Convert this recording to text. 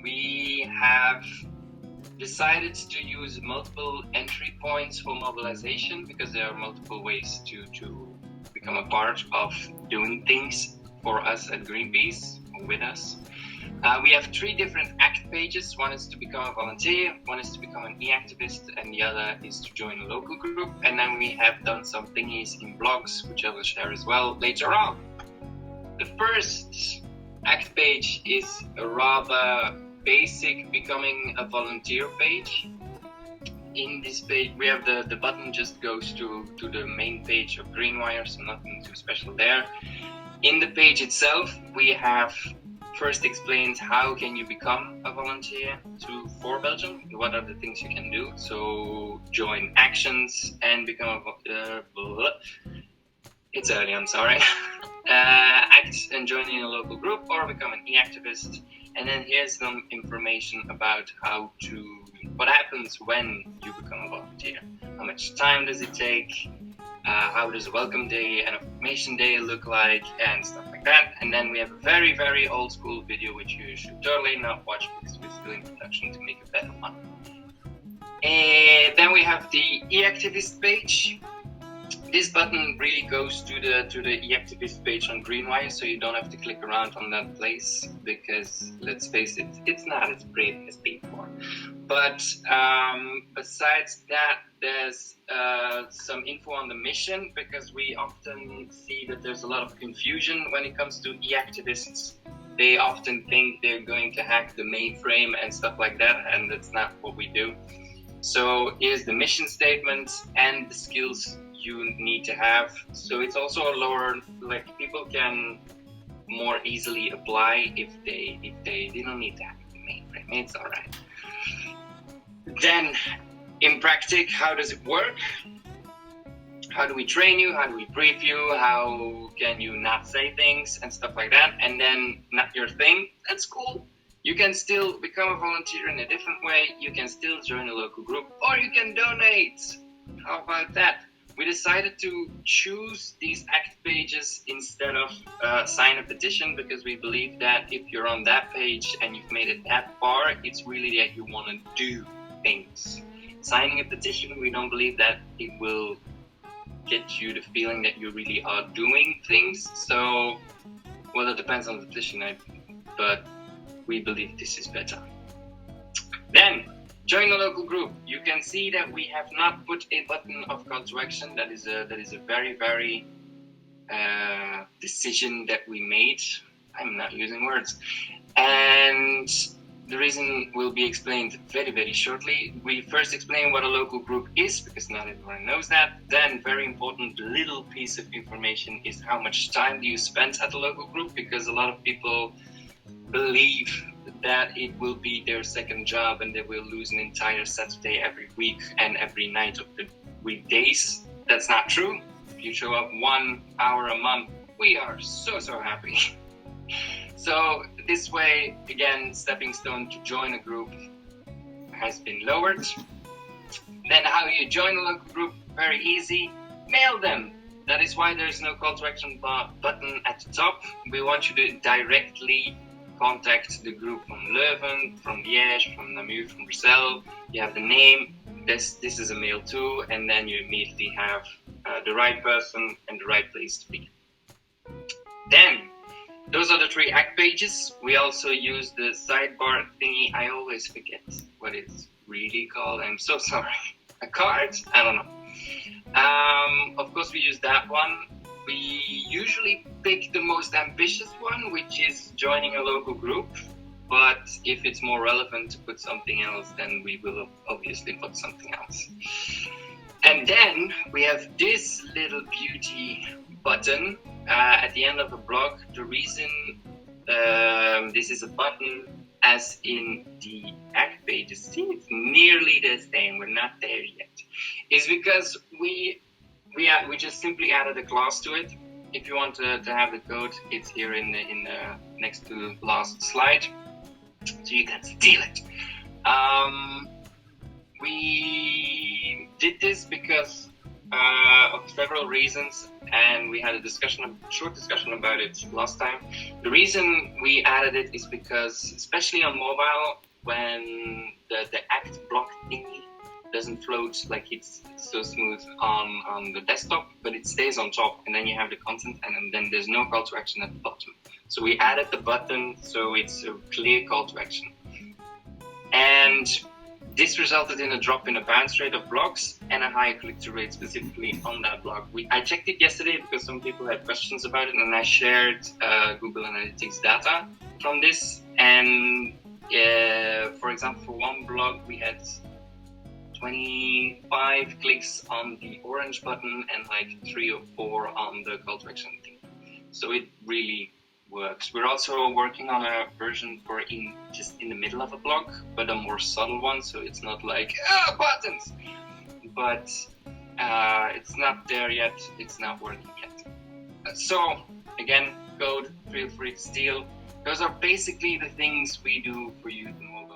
we have decided to use multiple entry points for mobilization because there are multiple ways to become a part of doing things for us at Greenpeace, or with us. We have 3 different ACT pages. One is to become a volunteer, one is to become an e-activist, and the other is to join a local group. And then we have done some thingies in blogs, which I will share as well later on. The first ACT page is a rather basic becoming a volunteer page. In this page, we have the button just goes to the main page of Greenwire, so nothing too special there. In the page itself, we have first explained how can you become a volunteer for Belgium, what are the things you can do. So join actions and become it's early, I'm sorry. Act and join in a local group or become an e-activist. And then here's some information about what happens when you become a volunteer. How much time does it take? How does a welcome day and a formation day look like, and stuff like that. And then we have a very, very old school video which you should totally not watch because we're still in production to make a better one. And then we have the e-activist page. This button really goes to the e-activist page on Greenwire, so you don't have to click around on that place because, let's face it, it's not as brave as before. But besides that, there's some info on the mission, because we often see that there's a lot of confusion when it comes to e-activists. They often think they're going to hack the mainframe and stuff like that, and that's not what we do. So here's the mission statement and the skills you need to have. So it's also a lower, like, people can more easily apply if they don't need to hack the mainframe. It's all right. Then, in practice, how does it work? How do we train you? How do we brief you? How can you not say things and stuff like that? And then, not your thing? That's cool. You can still become a volunteer in a different way. You can still join a local group, or you can donate. How about that? We decided to choose these ACT pages instead of sign a petition, because we believe that if you're on that page and you've made it that far, it's really that you want to do things. Signing a petition, we don't believe that it will get you the feeling that you really are doing things. So, well, it depends on the petition, but we believe this is better. Then, join a local group. You can see that we have not put a button of call to action. That is a very, very decision that we made. I'm not using words. And the reason will be explained very, very shortly. We first explain what a local group is, because not everyone knows that. Then, very important little piece of information is how much time do you spend at a local group, because a lot of people believe that it will be their second job and they will lose an entire Saturday every week and every night of the weekdays. That's not true. If you show up 1 hour a month, we are so happy. So this way, again, stepping stone to join a group has been lowered. Then how you join a local group? Very easy. Mail them. That is why there's no call to action button at the top. We want you to directly contact the group from Leuven, from Liège, from Namur, from Brussels. You have the name. This is a mail too, and then you immediately have the right person and the right place to be. Then, those are the 3 ACT pages. We also use the sidebar thingy. I always forget what it's really called. I'm so sorry. A card? I don't know. Of course, we use that one. We usually pick the most ambitious one, which is joining a local group. But if it's more relevant to put something else, then we will obviously put something else. And then we have this little beauty button at the end of the blog. The reason this is a button, as in the ACT pages, see, it's nearly the same, we're not there yet, is because we just simply added a class to it. If you want to have the code, it's here in the next to last slide, so you can steal it. We did this because of several reasons, and we had a short discussion about it last time. The reason we added it is because, especially on mobile, when the act block thingy doesn't float like it's so smooth on the desktop, but it stays on top, and then you have the content, and then there's no call to action at the bottom. So we added the button so it's a clear call to action. And this resulted in a drop in the bounce rate of blocks and a higher click-through rate specifically on that block. I checked it yesterday because some people had questions about it, and I shared Google Analytics data from this. And for example, for one blog, we had 25 clicks on the orange button and like 3 or 4 on the call to action thing. So it really works. We're also working on a version for just in the middle of a blog, but a more subtle one, so it's not like buttons. But it's not there yet. It's not working yet. So again, code, feel free to steal. Those are basically the things we do for you the most.